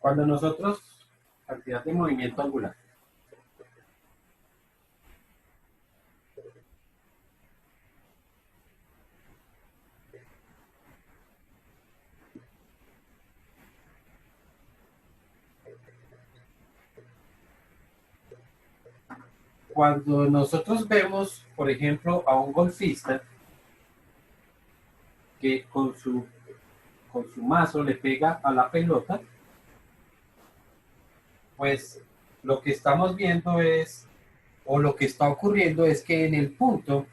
Cuando nosotros, cantidad de movimiento angular. Cuando nosotros vemos, por ejemplo, a un golfista que con su mazo le pega a la pelota, pues lo que estamos viendo es, o lo que está ocurriendo es que en el punto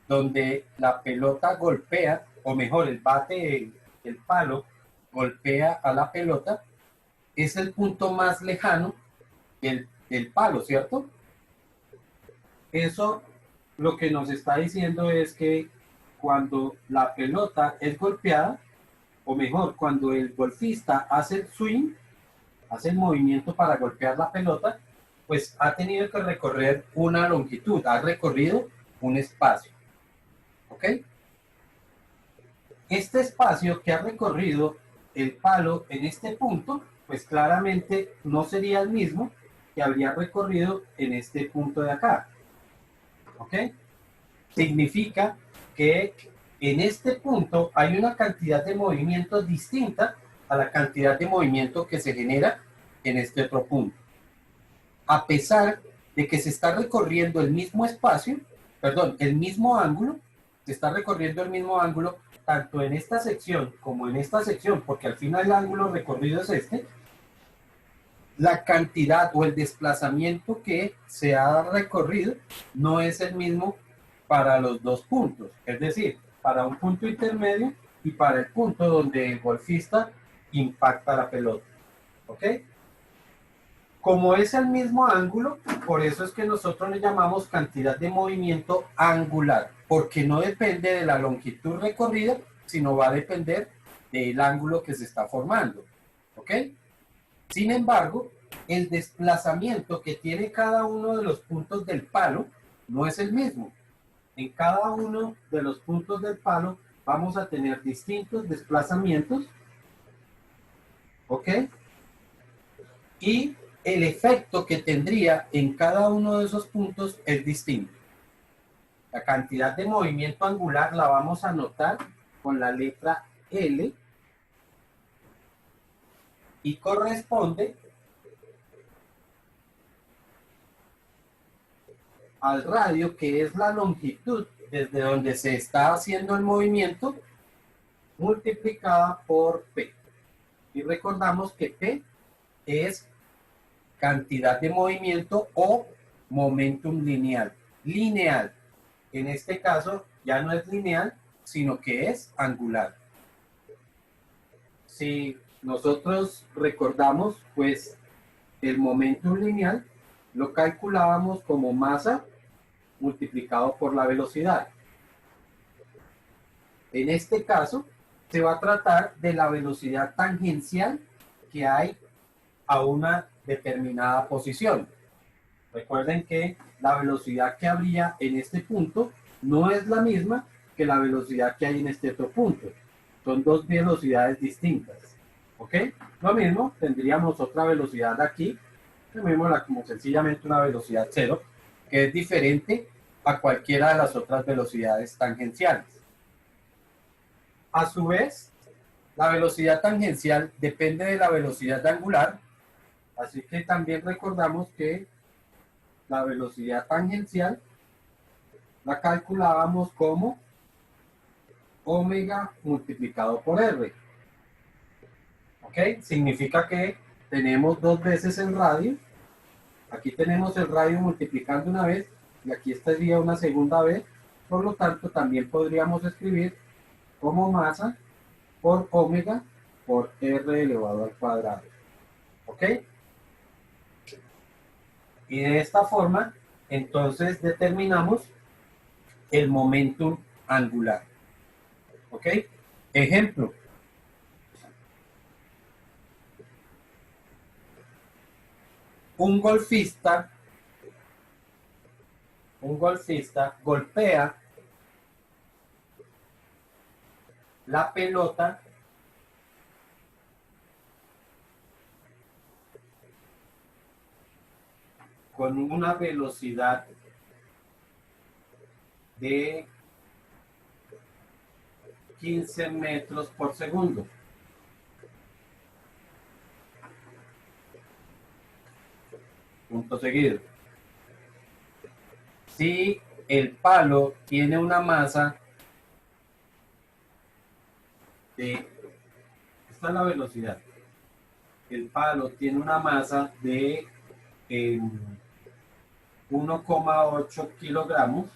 donde la pelota golpea, o mejor, el bate, el palo, golpea a la pelota, es el punto más lejano del palo, ¿cierto? Eso lo que nos está diciendo es que cuando la pelota es golpeada, o mejor, cuando el golfista hace el swing, hace el movimiento para golpear la pelota, pues ha tenido que recorrer una longitud, ha recorrido un espacio. ¿Ok? Este espacio que ha recorrido el palo en este punto, pues claramente no sería el mismo que habría recorrido en este punto de acá. ¿Ok? Significa que en este punto hay una cantidad de movimiento distinta a la cantidad de movimiento que se genera en este otro punto. A pesar de que se está recorriendo el mismo espacio, perdón, el mismo ángulo, se está recorriendo el mismo ángulo tanto en esta sección como en esta sección, porque al final el ángulo recorrido es este, la cantidad o el desplazamiento que se ha recorrido no es el mismo para los dos puntos, es decir, para un punto intermedio y para el punto donde el golfista impacta la pelota. ¿Ok? Como es el mismo ángulo, por eso es que nosotros le llamamos cantidad de movimiento angular, porque no depende de la longitud recorrida, sino va a depender del ángulo que se está formando. ¿Ok? Sin embargo, el desplazamiento que tiene cada uno de los puntos del palo no es el mismo. En cada uno de los puntos del palo vamos a tener distintos desplazamientos. ¿Ok? Y el efecto que tendría en cada uno de esos puntos es distinto. La cantidad de movimiento angular la vamos a anotar con la letra L y corresponde al radio, que es la longitud desde donde se está haciendo el movimiento, multiplicada por P. Y recordamos que P es cantidad de movimiento o momentum lineal. Lineal. En este caso ya no es lineal, sino que es angular. Si nosotros recordamos, pues el momentum lineal lo calculábamos como masa multiplicado por la velocidad. En este caso, se va a tratar de la velocidad tangencial que hay a una determinada posición. Recuerden que la velocidad que habría en este punto no es la misma que la velocidad que hay en este otro punto. Son dos velocidades distintas. ¿Ok? Lo mismo, tendríamos otra velocidad aquí, llamémosla como sencillamente una velocidad cero, que es diferente a cualquiera de las otras velocidades tangenciales. A su vez, la velocidad tangencial depende de la velocidad angular, así que también recordamos que la velocidad tangencial la calculábamos como omega multiplicado por R. ¿Ok? Significa que tenemos dos veces el radio. Aquí tenemos el radio multiplicando una vez y aquí estaría una segunda vez. Por lo tanto, también podríamos escribir como masa por omega por R elevado al cuadrado. ¿Ok? Y de esta forma, entonces determinamos el momentum angular. ¿Ok? Ejemplo. Un golfista golpea la pelota con una velocidad de 15 metros por segundo. Punto seguido. Si el palo tiene una masa de, esta es la velocidad, el palo tiene una masa de 1,8 kilogramos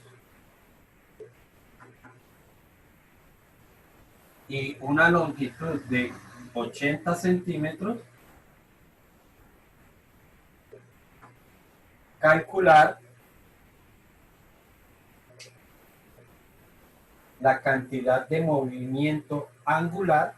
y una longitud de 80 centímetros, calcular la cantidad de movimiento angular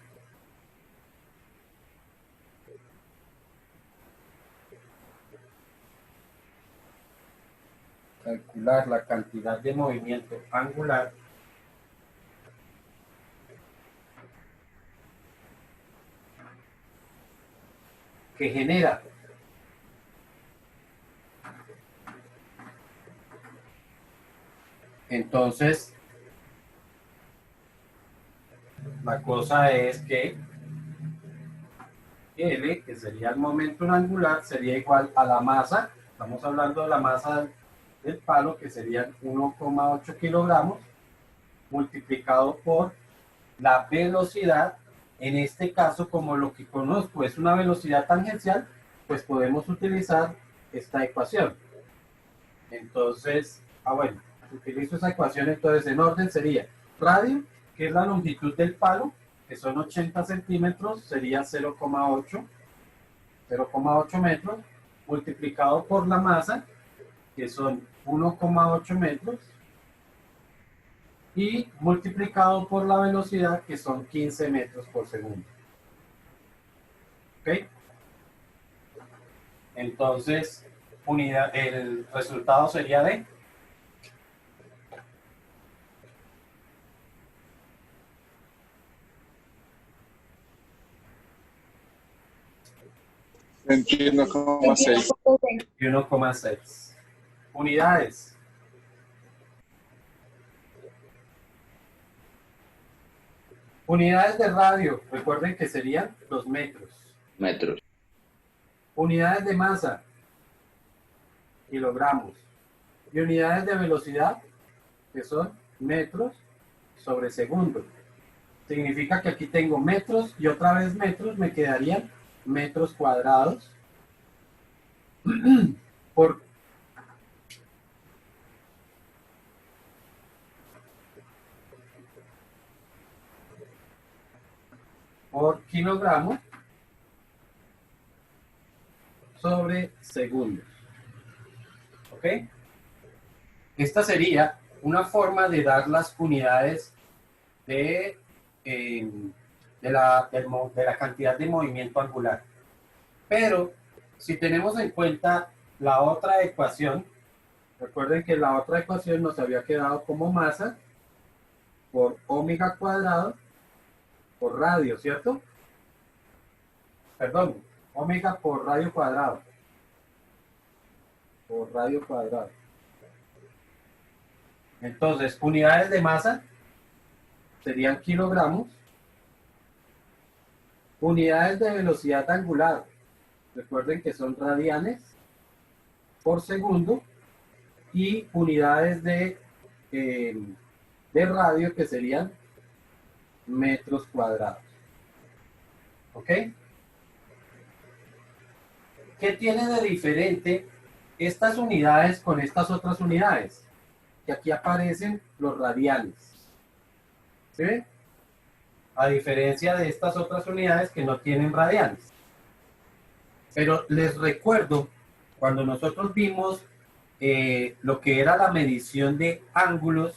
que genera entonces la cosa es que L, que sería el momento angular, sería igual a la masa, estamos hablando de la masa del palo, que serían 1,8 kilogramos, multiplicado por la velocidad. En este caso, como lo que conozco es una velocidad tangencial, pues podemos utilizar esta ecuación. Entonces, bueno, utilizo esa ecuación, entonces en orden sería radio, que es la longitud del palo, que son 80 centímetros, sería 0,8 metros, multiplicado por la masa, que son 1,8 metros, y multiplicado por la velocidad, que son 15 metros por segundo. ¿Ok? Entonces, el resultado sería de... Entiendo, 1,6. 1,6. Unidades. Unidades de radio, recuerden que serían los metros. Metros. Unidades de masa, kilogramos. Y unidades de velocidad, que son metros sobre segundo. Significa que aquí tengo metros y otra vez metros, me quedarían metros cuadrados por kilogramo sobre segundos. ¿Ok? Esta sería una forma de dar las unidades de la cantidad de movimiento angular. Pero si tenemos en cuenta la otra ecuación, recuerden que la otra ecuación nos había quedado como masa por omega cuadrado por radio, ¿cierto? Perdón, omega por radio cuadrado. Por radio cuadrado. Entonces, unidades de masa serían kilogramos. Unidades de velocidad angular, recuerden que son radianes por segundo. Y unidades de radio, que serían metros cuadrados. ¿Ok? ¿Qué tiene de diferente estas unidades con estas otras unidades? Que aquí aparecen los radianes. ¿Sí ven? A diferencia de estas otras unidades que no tienen radianes. Pero les recuerdo, cuando nosotros vimos lo que era la medición de ángulos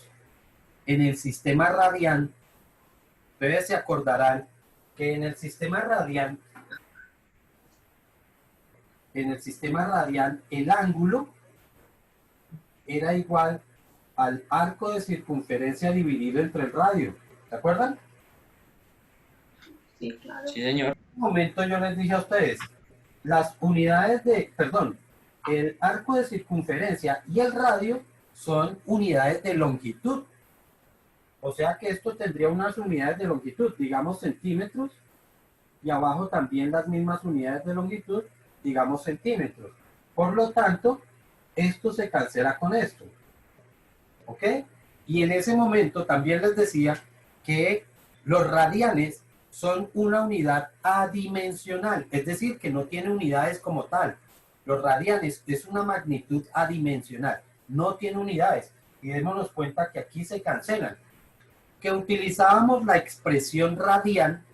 en el sistema radian, ustedes se acordarán que en el sistema radian el ángulo era igual al arco de circunferencia dividido entre el radio. ¿Se acuerdan? Sí, claro. Sí, señor. En un momento yo les dije a ustedes, las unidades de, perdón, el arco de circunferencia y el radio son unidades de longitud. O sea que esto tendría unas unidades de longitud, digamos centímetros, y abajo también las mismas unidades de longitud, digamos centímetros. Por lo tanto, esto se cancela con esto. ¿Ok? Y en ese momento también les decía que los radianes son una unidad adimensional, es decir, que no tiene unidades como tal. Los radianes es una magnitud adimensional, no tiene unidades. Y démonos cuenta que aquí se cancelan. Que utilizábamos la expresión radian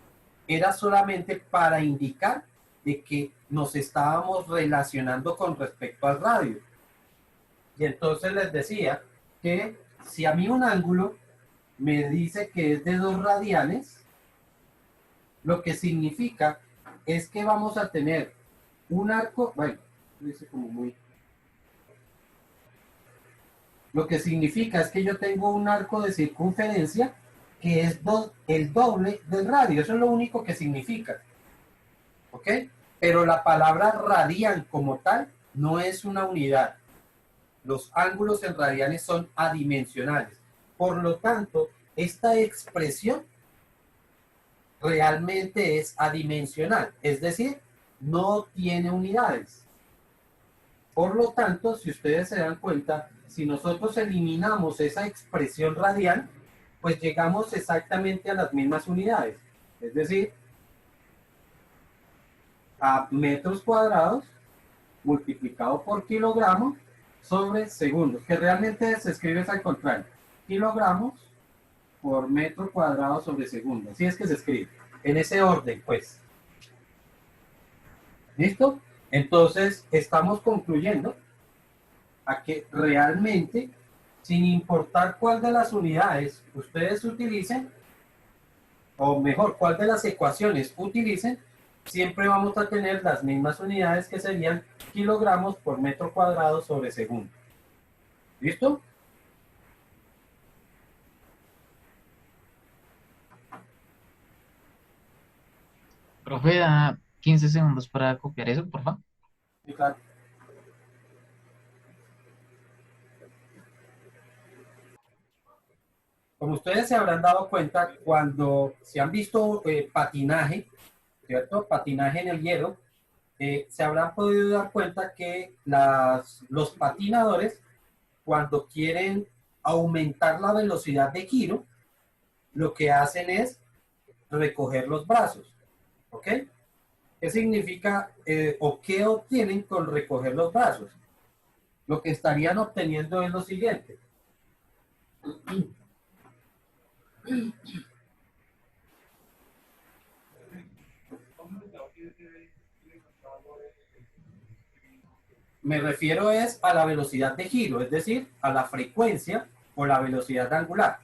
era solamente para indicar de que nos estábamos relacionando con respecto al radio. Y entonces les decía que si a mí un ángulo me dice que es de 2 radianes, lo que significa es que vamos a tener un arco, bueno, dice como muy... Lo que significa es que yo tengo un arco de circunferencia que es el doble del radio, eso es lo único que significa. ¿Ok? Pero la palabra radian como tal no es una unidad. Los ángulos en radianes son adimensionales. Por lo tanto, esta expresión realmente es adimensional, es decir, no tiene unidades. Por lo tanto, si ustedes se dan cuenta, si nosotros eliminamos esa expresión radial, pues llegamos exactamente a las mismas unidades. Es decir, a metros cuadrados multiplicado por kilogramos sobre segundos, que realmente se escribe al contrario. Kilogramos por metro cuadrado sobre segundo. Así es que se escribe. En ese orden, pues. ¿Listo? Entonces, estamos concluyendo a que realmente, sin importar cuál de las unidades ustedes utilicen, o mejor, cuál de las ecuaciones utilicen, siempre vamos a tener las mismas unidades que serían kilogramos por metro cuadrado sobre segundo. ¿Listo? Profe, da 15 segundos para copiar eso, por favor. Sí, claro. Como ustedes se habrán dado cuenta, cuando se han visto patinaje, ¿cierto? Patinaje en el hielo, se habrán podido dar cuenta que los patinadores, cuando quieren aumentar la velocidad de giro, lo que hacen es recoger los brazos. ¿Ok? ¿Qué significa o qué obtienen con recoger los brazos? Lo que estarían obteniendo es lo siguiente. Me refiero es a la velocidad de giro, es decir, a la frecuencia o la velocidad angular.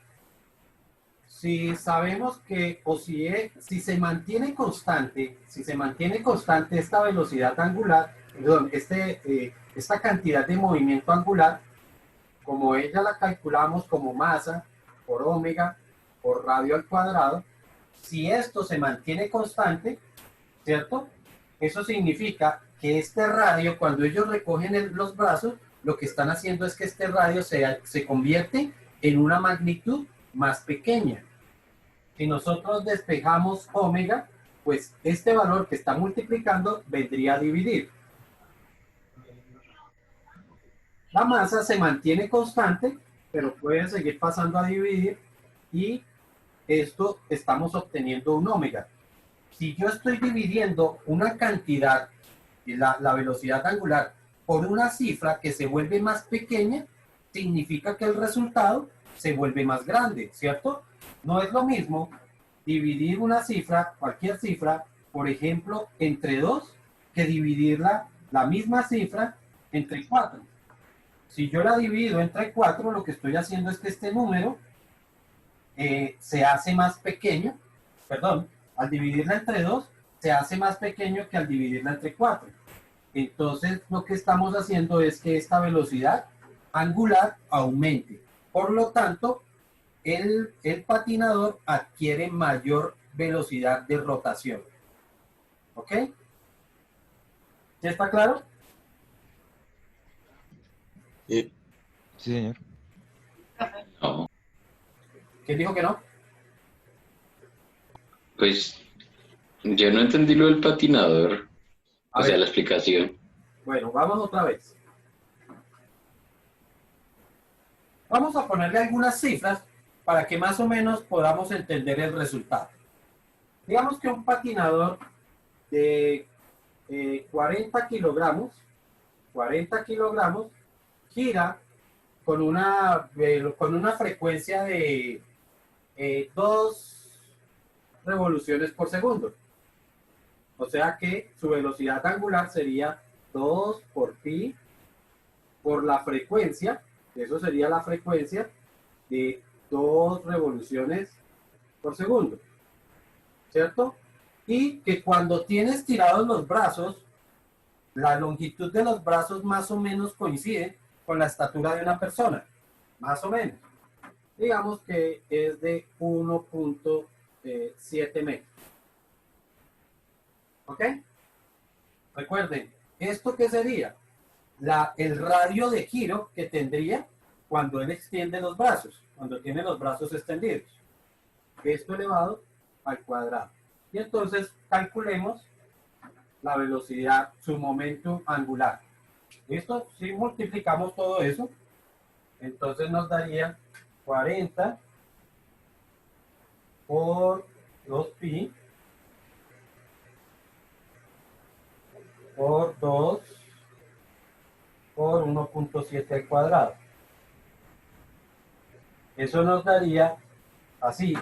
Si sabemos que, o si se mantiene constante, esta velocidad angular, perdón, esta cantidad de movimiento angular, como ella la calculamos como masa por omega por radio al cuadrado, si esto se mantiene constante, ¿cierto? Eso significa que este radio, cuando ellos recogen los brazos, lo que están haciendo es que este radio se convierte en una magnitud más pequeña. Si nosotros despejamos omega, pues este valor que está multiplicando vendría a dividir. La masa se mantiene constante, pero puede seguir pasando a dividir y esto estamos obteniendo un omega. Si yo estoy dividiendo una cantidad, la velocidad angular, por una cifra que se vuelve más pequeña, significa que el resultado se vuelve más grande, ¿cierto? No es lo mismo dividir una cifra, cualquier cifra, por ejemplo, entre 2, que dividirla, la misma cifra, entre 4. Si yo la divido entre 4, lo que estoy haciendo es que este número se hace más pequeño, perdón, al dividirla entre 2, se hace más pequeño que al dividirla entre 4. Entonces, lo que estamos haciendo es que esta velocidad angular aumente. Por lo tanto, el patinador adquiere mayor velocidad de rotación. ¿Ok? ¿Ya está claro? Sí, señor. No, ¿Quién dijo que no? pues yo no entendí lo del patinador, A o sea, la ver, explicación. bueno, vamos otra vez. Vamos a ponerle algunas cifras para que más o menos podamos entender el resultado. Digamos que un patinador de 40 kilogramos, 40 kilogramos, gira con una frecuencia de 2 revoluciones por segundo. O sea que su velocidad angular sería 2 por pi por la frecuencia, eso sería la frecuencia de 2 revoluciones por segundo, ¿cierto? Y que cuando tienes tirados los brazos, la longitud de los brazos más o menos coincide con la estatura de una persona, más o menos. Digamos que es de 1.7 metros. ¿Ok? Recuerden, ¿esto qué sería? El radio de giro que tendría cuando él extiende los brazos, cuando tiene los brazos extendidos. Esto elevado al cuadrado. Y entonces calculemos la velocidad, su momento angular. ¿Listo? Si multiplicamos todo eso, entonces nos daría 40 por 2pi por 2 por 1.7 al cuadrado. Eso nos daría, así,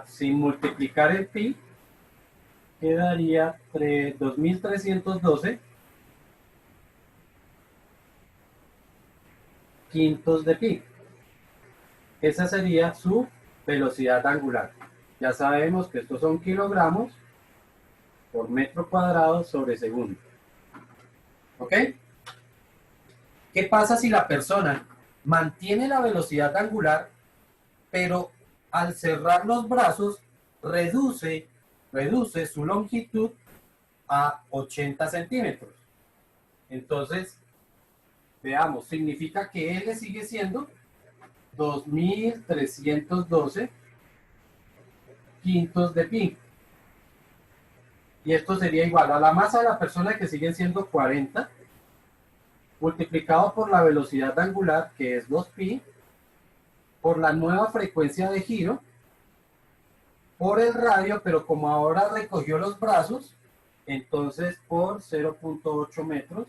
sin multiplicar el pi, quedaría 2312 quintos de pi. Esa sería su velocidad angular. Ya sabemos que estos son kilogramos por metro cuadrado sobre segundo. ¿Ok? ¿Qué pasa si la persona mantiene la velocidad angular, pero al cerrar los brazos reduce su longitud a 80 centímetros? Entonces, veamos, significa que L sigue siendo 2312 quintos de pi. Y esto sería igual a la masa de la persona, que siguen siendo 40, multiplicado por la velocidad angular, que es 2pi, por la nueva frecuencia de giro, por el radio, pero como ahora recogió los brazos, entonces por 0.8 metros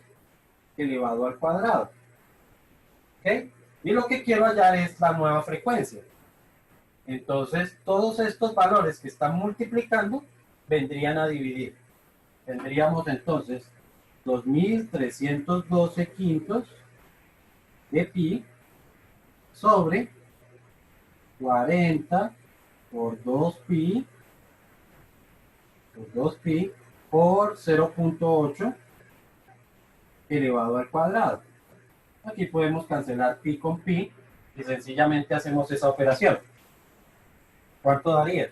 elevado al cuadrado. ¿Ok? Y lo que quiero hallar es la nueva frecuencia. Entonces, todos estos valores que están multiplicando vendrían a dividir. Tendríamos entonces 2312 quintos de pi sobre 40 por 2pi por 0.8 elevado al cuadrado. Aquí podemos cancelar pi con pi y sencillamente hacemos esa operación. ¿Cuánto daría?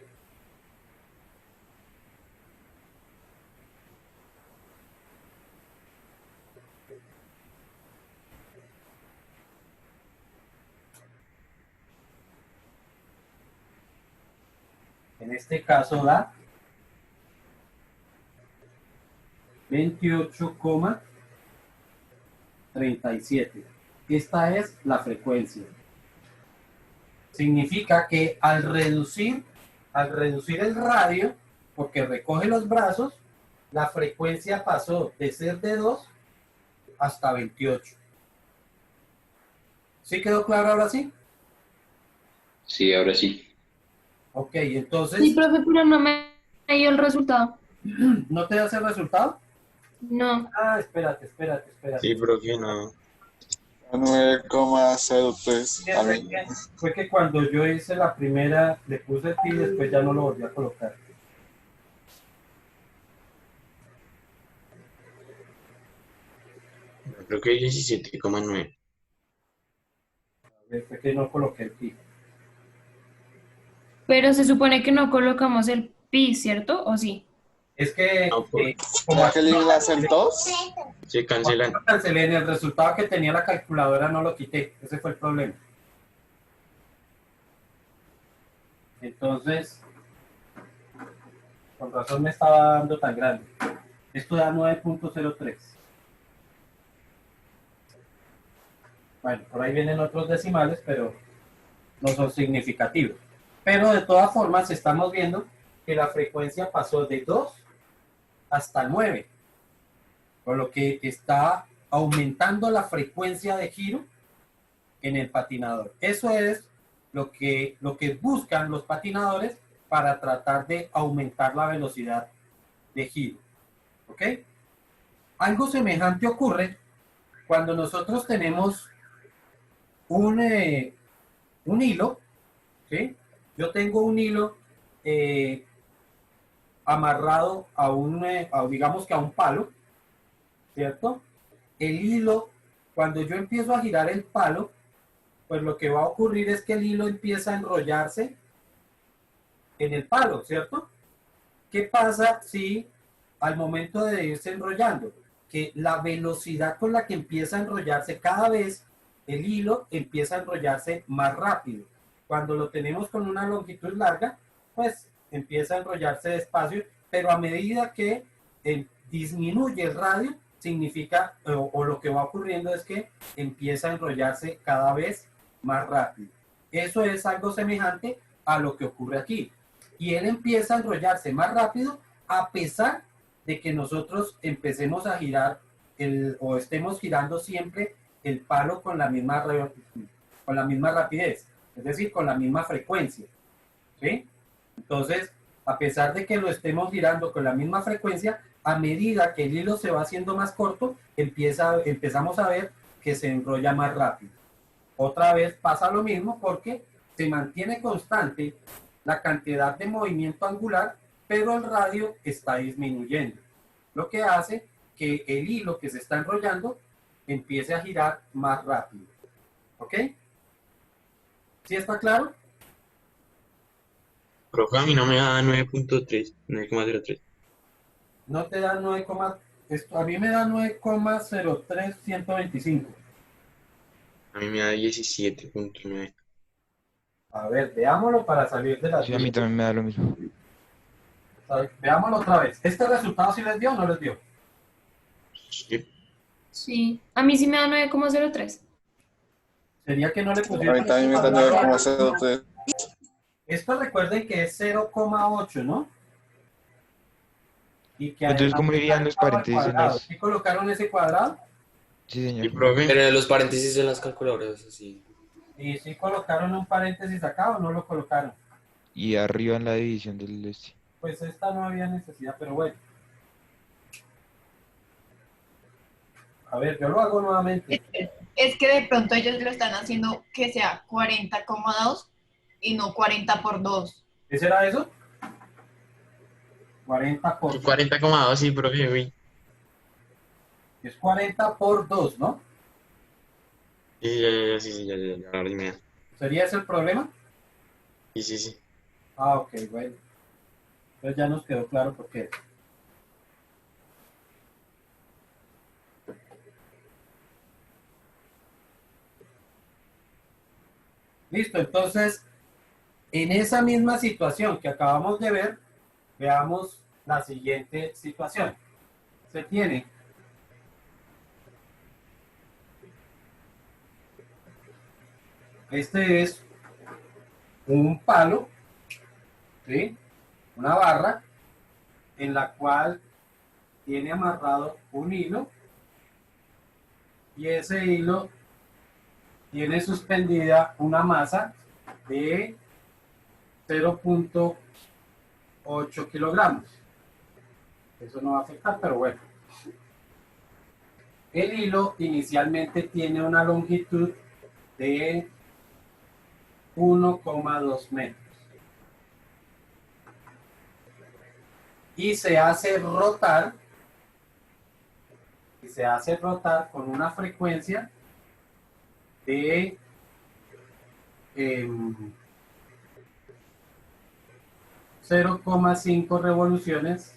En este caso da 28,37. Esta es la frecuencia. Significa que al reducir el radio, porque recoge los brazos, la frecuencia pasó de ser de 2 hasta 28. ¿Sí quedó claro ahora sí? Sí, ahora sí. Ok, entonces, Sí, profe, pero no me dio el resultado. ¿no te das el resultado? No. Ah, espérate. Sí, profe, no. 9,03. Sí, fue que cuando yo hice la primera, le puse el pi y después ya no lo volví a colocar. Creo que 17,9. Fue que no coloqué el pi. Pero se supone que no colocamos el pi, ¿cierto? ¿O sí? Es que No, como ¿Será que el hilo va a ser 2? se cancelan. cancelé en el resultado que tenía la calculadora, no lo quité. Ese fue el problema. Entonces, con razón me estaba dando tan grande. Esto da 9.03. Bueno, por ahí vienen otros decimales, pero no son significativos. Pero de todas formas, estamos viendo que la frecuencia pasó de 2 hasta 9, por lo que está aumentando la frecuencia de giro en el patinador. Eso es lo que buscan los patinadores para tratar de aumentar la velocidad de giro. ¿Ok? Algo semejante ocurre cuando nosotros tenemos un hilo, ¿sí? Yo tengo un hilo amarrado digamos que a un palo, ¿cierto? El hilo, cuando yo empiezo a girar el palo, pues lo que va a ocurrir es que el hilo empieza a enrollarse en el palo, ¿cierto? ¿Qué pasa si al momento de irse enrollando, que la velocidad con la que empieza a enrollarse cada vez, el hilo empieza a enrollarse más rápido? Cuando lo tenemos con una longitud larga, pues empieza a enrollarse despacio, pero a medida que disminuye el radio, significa, o lo que va ocurriendo es que empieza a enrollarse cada vez más rápido. Eso es algo semejante a lo que ocurre aquí. Y él empieza a enrollarse más rápido a pesar de que nosotros empecemos a girar o estemos girando siempre el palo con la misma rapidez, es decir, con la misma frecuencia, ¿sí? Entonces, a pesar de que lo estemos girando con la misma frecuencia, a medida que el hilo se va haciendo más corto, empezamos a ver que se enrolla más rápido. Otra vez pasa lo mismo porque se mantiene constante la cantidad de movimiento angular, pero el radio está disminuyendo, lo que hace que el hilo que se está enrollando empiece a girar más rápido. ¿Ok? ¿Sí está claro? Profe, a mí no me da 9.3, 9,03. No te da 9, a mí me da 9,03125. A mí me da 17.9. A ver, veámoslo para salir de la Sí, a mí duda. también me da lo mismo. Veámoslo otra vez. ¿Este resultado sí les dio o no les dio? Sí. Sí. A mí sí me da 9,03. Sería que no le A pusieron... mí también me da 9,03. Esto recuerden que es 0,8, ¿no? Y que Entonces, además ¿cómo irían los está al paréntesis en cuadrado. las...? ¿Sí colocaron ese cuadrado? Sí, ¿Y señor. profe? Pero los paréntesis en las calculadoras, así. ¿Y sí colocaron un paréntesis acá o no lo colocaron? Y arriba en la división del este. Pues esta no había necesidad, pero bueno. A ver, yo lo hago nuevamente. Es que de pronto ellos lo están haciendo que sea 40,2 y no 40 por 2. ¿Qué será eso? 40 por... 40,2, sí, profe, uy. Es 40 por 2, ¿no? Sí, sí, ya, ahora sí me da. ¿Sería ese el problema? Sí. Ah, ok, bueno. Entonces ya nos quedó claro por qué. Listo, entonces, en esa misma situación que acabamos de ver, veamos la siguiente situación. Se tiene este es un palo, ¿sí? Una barra en la cual tiene amarrado un hilo y ese hilo tiene suspendida una masa de 0.8 kilogramos. Eso no va a afectar, pero bueno. El hilo inicialmente tiene una longitud de 1,2 metros. Y se hace rotar con una frecuencia de 0,5 revoluciones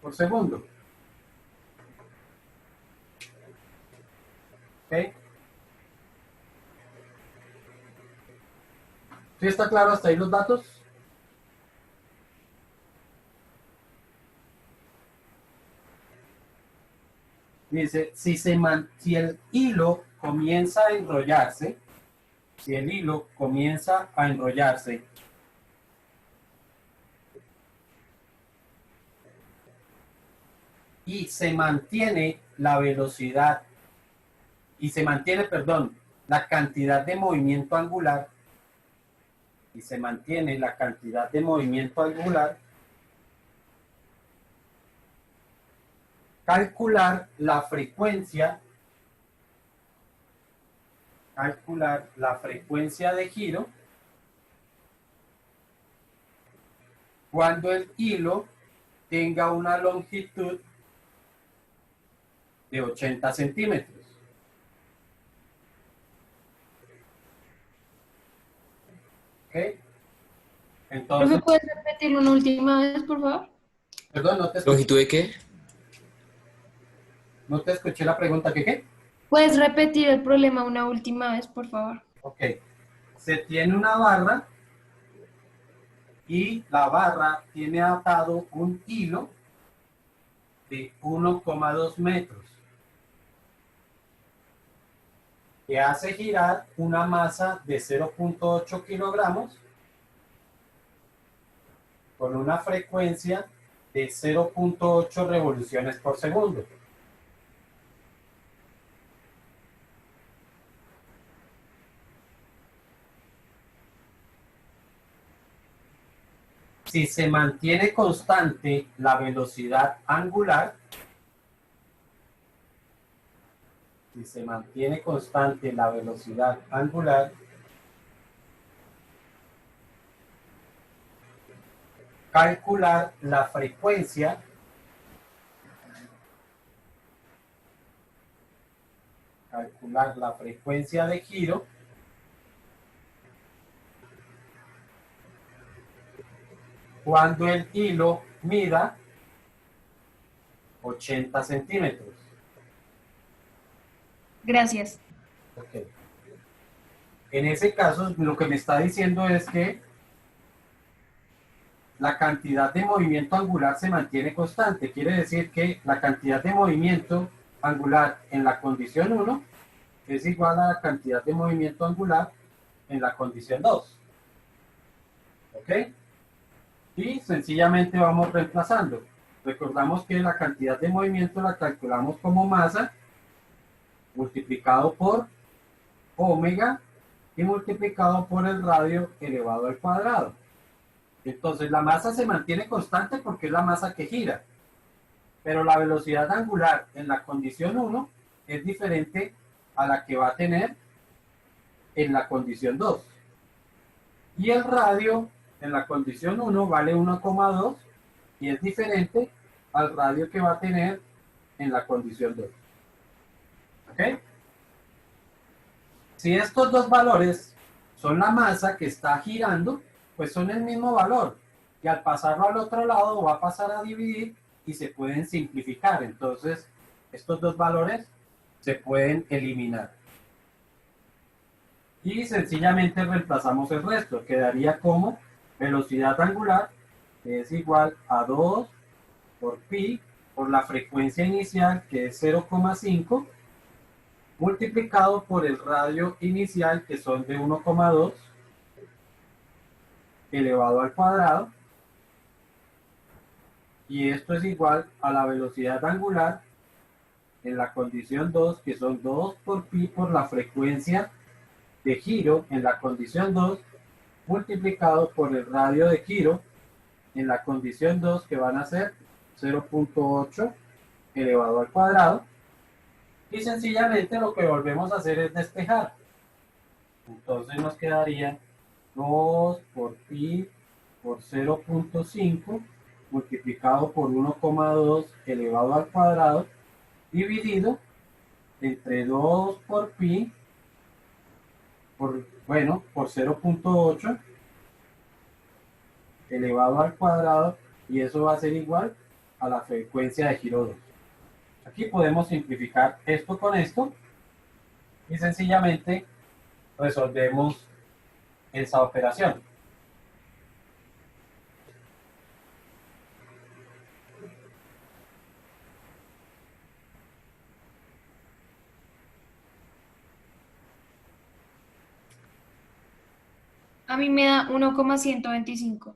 por segundo. ¿Ok? ¿Sí está claro hasta ahí los datos? Dice, si el hilo comienza a enrollarse, si el hilo comienza a enrollarse, y se mantiene la velocidad, y se mantiene, perdón, la cantidad de movimiento angular, y se mantiene la cantidad de movimiento angular, calcular la frecuencia de giro cuando el hilo tenga una longitud de 80 centímetros. ¿Ok? Entonces, ¿Me puedes repetirlo una última vez, por favor? perdón, ¿Longitud de qué? no te escuché la pregunta, ¿qué? ¿Puedes repetir el problema una última vez, por favor? Ok. Se tiene una barra y la barra tiene atado un hilo de 1,2 metros que hace girar una masa de 0,8 kilogramos con una frecuencia de 0,8 revoluciones por segundo. Si se mantiene constante la velocidad angular, calcular la frecuencia de giro cuando el hilo mida 80 centímetros. Gracias. Ok. En ese caso, lo que me está diciendo es que la cantidad de movimiento angular se mantiene constante. Quiere decir que la cantidad de movimiento angular en la condición 1 es igual a la cantidad de movimiento angular en la condición 2. ¿Ok? Y sencillamente vamos reemplazando. Recordamos que la cantidad de movimiento la calculamos como masa multiplicado por omega y multiplicado por el radio elevado al cuadrado. Entonces la masa se mantiene constante porque es la masa que gira, pero la velocidad angular en la condición 1 es diferente a la que va a tener en la condición 2. Y el radio en la condición 1 vale 1,2 y es diferente al radio que va a tener en la condición 2. ¿Ok? Si estos dos valores son la masa que está girando, pues son el mismo valor. Y al pasarlo al otro lado va a pasar a dividir y se pueden simplificar. Entonces, estos dos valores se pueden eliminar. Y sencillamente reemplazamos el resto. Quedaría como velocidad angular, que es igual a 2 por pi por la frecuencia inicial, que es 0,5, multiplicado por el radio inicial, que son de 1,2, elevado al cuadrado. Y esto es igual a la velocidad angular en la condición 2, que son 2 por pi por la frecuencia de giro en la condición 2, multiplicado por el radio de giro en la condición 2, que van a ser 0,8 elevado al cuadrado. Y sencillamente lo que volvemos a hacer es despejar. Entonces nos quedaría 2 por pi por 0,5 multiplicado por 1,2 elevado al cuadrado dividido entre 2 por pi por 0,8 elevado al cuadrado, y eso va a ser igual a la frecuencia de giro 2. Aquí podemos simplificar esto con esto y sencillamente resolvemos esa operación. A mí me da 1,125.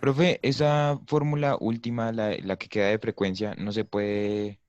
Profe, esa fórmula última, la que queda de frecuencia, no se puede